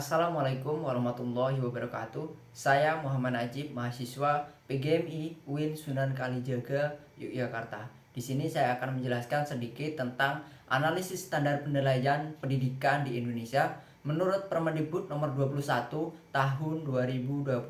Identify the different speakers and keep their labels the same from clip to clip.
Speaker 1: Assalamualaikum warahmatullahi wabarakatuh. Saya Muhammad Najib, mahasiswa PGMI UIN Sunan Kalijaga, Yogyakarta. Di sini saya akan menjelaskan sedikit tentang analisis standar penilaian pendidikan di Indonesia menurut Permendikbud nomor 21 tahun 2022.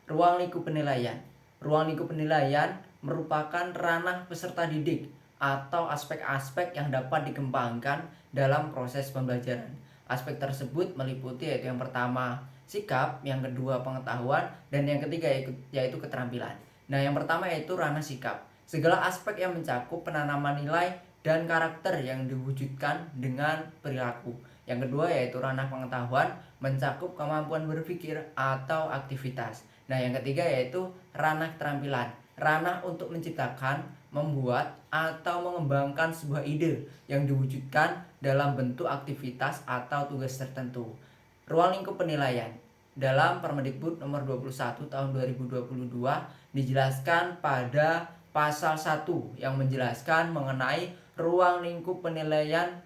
Speaker 1: Ruang lingkup penilaian. Ruang lingkup penilaian merupakan ranah peserta didik atau aspek-aspek yang dapat dikembangkan dalam proses pembelajaran. Aspek tersebut meliputi yaitu yang pertama sikap, yang kedua pengetahuan, dan yang ketiga yaitu keterampilan. Nah, yang pertama yaitu ranah sikap. Segala aspek yang mencakup penanaman nilai dan karakter yang diwujudkan dengan perilaku. Yang kedua yaitu ranah pengetahuan, mencakup kemampuan berpikir atau aktivitas. Nah, yang ketiga yaitu ranah keterampilan, ranah untuk menciptakan, membuat, atau mengembangkan sebuah ide yang diwujudkan dalam bentuk aktivitas atau tugas tertentu. Ruang lingkup penilaian. Dalam Permendikbud nomor 21 tahun 2022 dijelaskan pada pasal 1 yang menjelaskan mengenai ruang lingkup penilaian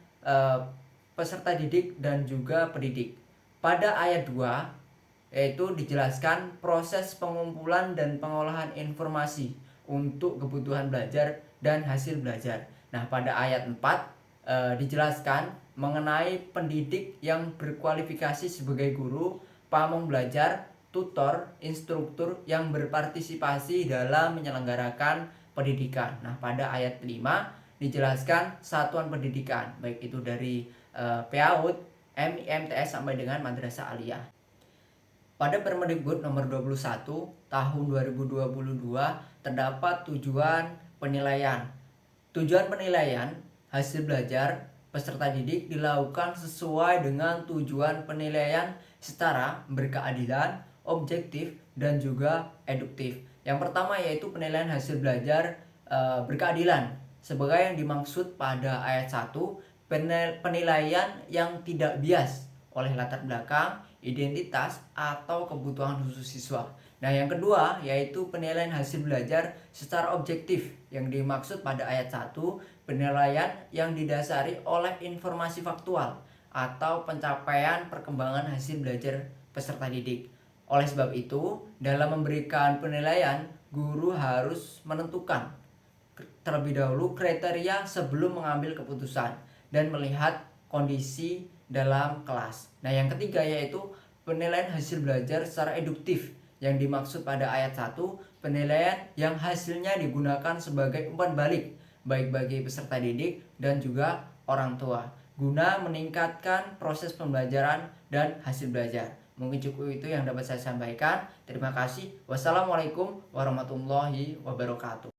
Speaker 1: peserta didik dan juga pendidik. Pada ayat 2 yaitu dijelaskan proses pengumpulan dan pengolahan informasi untuk kebutuhan belajar dan hasil belajar. Nah, pada ayat 4 dijelaskan mengenai pendidik yang berkualifikasi sebagai guru, pamong belajar, tutor, instruktur yang berpartisipasi dalam menyelenggarakan pendidikan. Nah, pada ayat 5 dijelaskan satuan pendidikan, baik itu dari PAUD, MI, MTS sampai dengan madrasah aliyah. Pada Permendikbud nomor 21 tahun 2022 terdapat tujuan penilaian. Tujuan penilaian hasil belajar peserta didik dilakukan sesuai dengan tujuan penilaian secara berkeadilan, objektif, dan juga eduktif. Yang pertama yaitu penilaian hasil belajar berkeadilan. Sebagai yang dimaksud pada ayat 1, penilaian yang tidak bias oleh latar belakang, identitas, atau kebutuhan khusus siswa. Nah, yang kedua yaitu penilaian hasil belajar secara objektif. Yang dimaksud pada ayat 1, penilaian yang didasari oleh informasi faktual atau pencapaian perkembangan hasil belajar peserta didik. Oleh sebab itu, dalam memberikan penilaian, guru harus menentukan terlebih dahulu kriteria sebelum mengambil keputusan dan melihat kondisi dalam kelas. Nah, yang ketiga yaitu penilaian hasil belajar secara eduktif. Yang dimaksud pada ayat 1, penilaian yang hasilnya digunakan sebagai umpan balik baik bagi peserta didik dan juga orang tua guna meningkatkan proses pembelajaran dan hasil belajar. Mungkin cukup itu yang dapat saya sampaikan. Terima kasih. Wassalamualaikum warahmatullahi wabarakatuh.